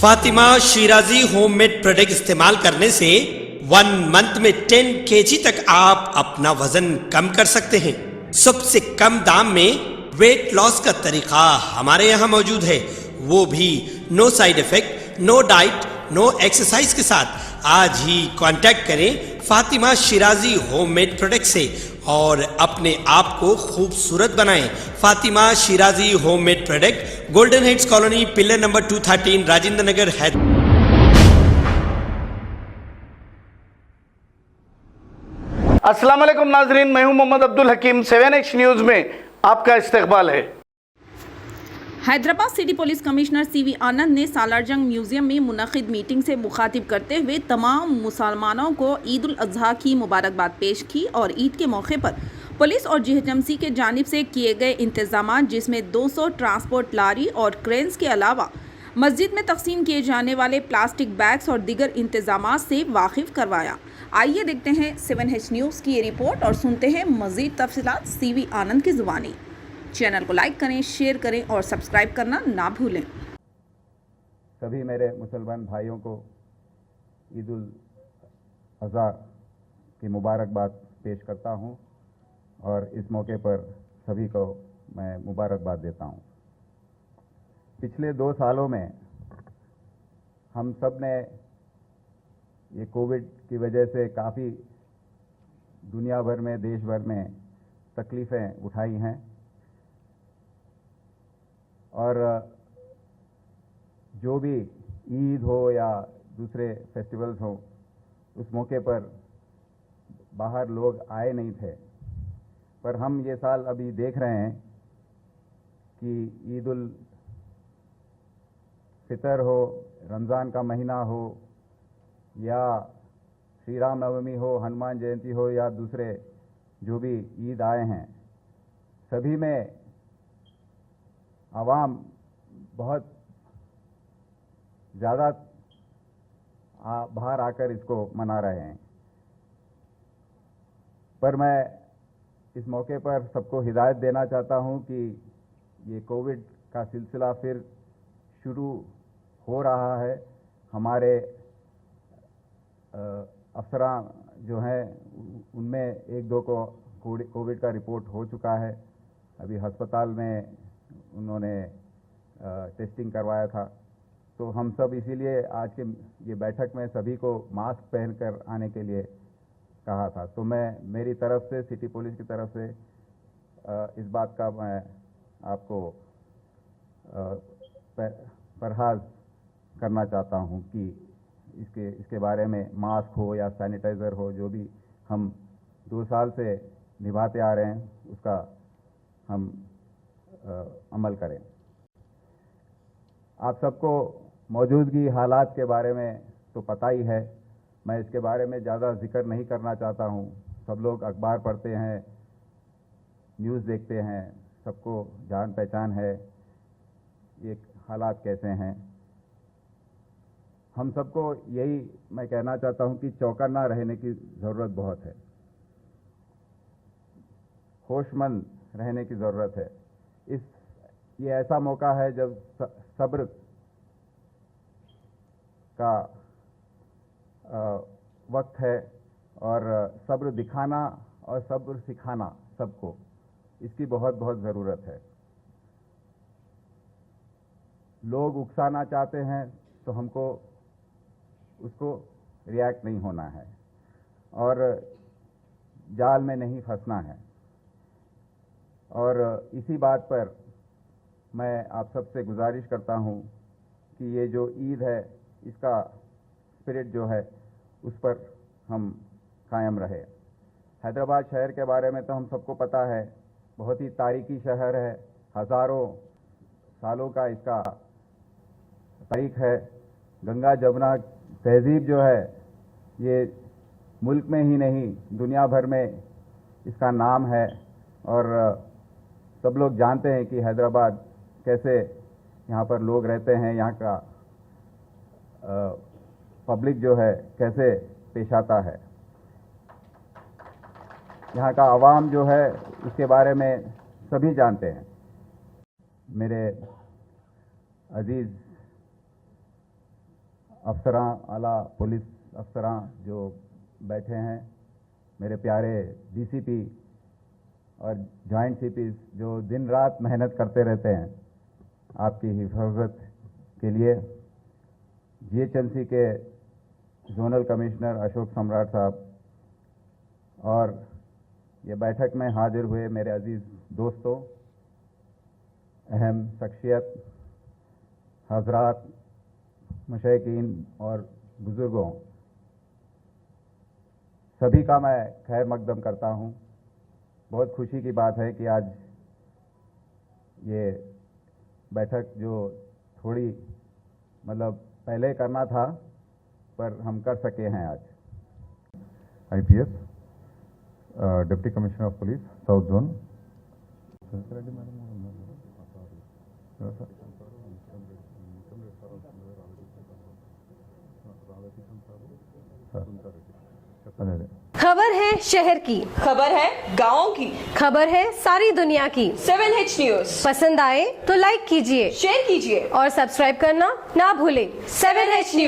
Fatima Shirazi homemade product इस्तेमाल करने से 1 मंथ में 10 kg तक आप अपना वजन कम कर सकते हैं। सबसे कम दाम में वेट लॉस का तरीका हमारे यहाँ मौजूद है, वो भी no side effect, no diet, no exercise के साथ। आज ही कांटेक्ट करें फातिमा शिराजी होममेड प्रोडक्ट से और अपने आप को खूबसूरत बनाएं। Fatima Shirazi homemade product, golden heads colony, pillar number 213, Rajendra Nagar, Hyderabad. अस्सलाम वालेकुम नाजरीन, मैं हूं मोहम्मद अब्दुल हकीम। 7H न्यूज़ में आपका इस्तकबाल है। Hyderabad city police commissioner CV आनंद ने सालारजंग म्यूजियम में मुनक़िद मीटिंग से मुखातिब करते हुए तमाम मुसलमानों को ईद उल अज़हा की मुबारकबाद पेश की और ईद के मौके पर पुलिस और GHMC के जानिब से किए गए इंतजाम, जिसमें 200 ट्रांसपोर्ट लारी और क्रेन्स के अलावा मस्जिद में तकसीम किए जाने वाले प्लास्टिक बैग्स और दीगर इंतजाम से वाकिफ करवाया। आइए देखते हैं 7H न्यूज़ की ये रिपोर्ट और सुनते हैं मज़ीद तफसीलात CV आनंद की ज़ुबानी। चैनल को लाइक करें, शेयर करें और सब्सक्राइब करना ना भूलें। सभी मेरे मुसलमान भाइयों को ईद उल अज़हा की मुबारकबाद पेश करता हूं और इस मौके पर सभी को मैं मुबारकबाद देता हूं। पिछले 2 सालों में हम सब ने ये कोविड की वजह से काफ़ी दुनिया भर में, देश भर में तकलीफ़ें उठाई हैं और जो भी ईद हो या दूसरे फेस्टिवल्स हो, उस मौके पर बाहर लोग आए नहीं थे। पर हम ये साल अभी देख रहे हैं कि ईद उल फितर हो, रमज़ान का महीना हो या श्री राम नवमी हो, हनुमान जयंती हो या दूसरे जो भी ईद आए हैं, सभी में आवाम बहुत ज़्यादा बाहर आकर इसको मना रहे हैं। पर मैं इस मौके पर सबको हिदायत देना चाहता हूं कि ये कोविड का सिलसिला फिर शुरू हो रहा है। हमारे अफसरान जो हैं उनमें 1-2 को कोविड का रिपोर्ट हो चुका है। अभी अस्पताल में उन्होंने टेस्टिंग करवाया था। तो हम सब इसीलिए आज के ये बैठक में सभी को मास्क पहनकर आने के लिए कहा था। तो मैं मेरी तरफ से, सिटी पुलिस की तरफ से इस बात का मैं आपको परहाज करना चाहता हूं कि इसके बारे में मास्क हो या सैनिटाइज़र हो, जो भी हम 2 साल से निभाते आ रहे हैं, उसका हम अमल करें। आप सबको मौजूदगी हालात के बारे में तो पता ही है, मैं इसके बारे में ज़्यादा जिक्र नहीं करना चाहता हूं। सब लोग अखबार पढ़ते हैं, न्यूज़ देखते हैं, सबको जान पहचान है ये हालात कैसे हैं। हम सबको यही मैं कहना चाहता हूं कि चौकन्ना रहने की ज़रूरत बहुत है, होशमंद रहने की ज़रूरत है। ये ऐसा मौका है जब सब्र का वक्त है और सब्र दिखाना और सब्र सिखाना सबको, इसकी बहुत बहुत ज़रूरत है। लोग उकसाना चाहते हैं तो हमको उसको रिएक्ट नहीं होना है और जाल में नहीं फंसना है। और इसी बात पर मैं आप सबसे गुजारिश करता हूं कि ये जो ईद है, इसका स्पिरिट जो है उस पर हम कायम रहे। हैदराबाद शहर के बारे में तो हम सबको पता है, बहुत ही तारीखी शहर है, हज़ारों सालों का इसका तारीख है। गंगा जमुना तहजीब जो है, ये मुल्क में ही नहीं दुनिया भर में इसका नाम है और सब लोग जानते हैं कि हैदराबाद कैसे यहाँ पर लोग रहते हैं, यहाँ का पब्लिक जो है कैसे पेश आता है, यहाँ का आवाम जो है उसके बारे में सभी जानते हैं। मेरे अजीज अफसरां, आला पुलिस अफसरां जो बैठे हैं, मेरे प्यारे डीसीपी और जॉइंट सीपी जो दिन रात मेहनत करते रहते हैं आपकी हिफाजत के लिए, जीएचएमसी के जोनल कमिश्नर अशोक सम्राट साहब और ये बैठक में हाजिर हुए मेरे अजीज दोस्तों, अहम शख्सियत, हजरात, मुशैकीन और बुजुर्गों, सभी का मैं खैर मकदम करता हूँ। बहुत खुशी की बात है कि आज ये बैठक जो थोड़ी मतलब पहले करना था पर हम कर सके हैं आज। IPS, Deputy Commissioner of Police, South Zone. खबर है शहर की, खबर है गाँव की, खबर है सारी दुनिया की। 7H न्यूज पसंद आए तो लाइक कीजिए, शेयर कीजिए और सब्सक्राइब करना ना भूलें। 7H news.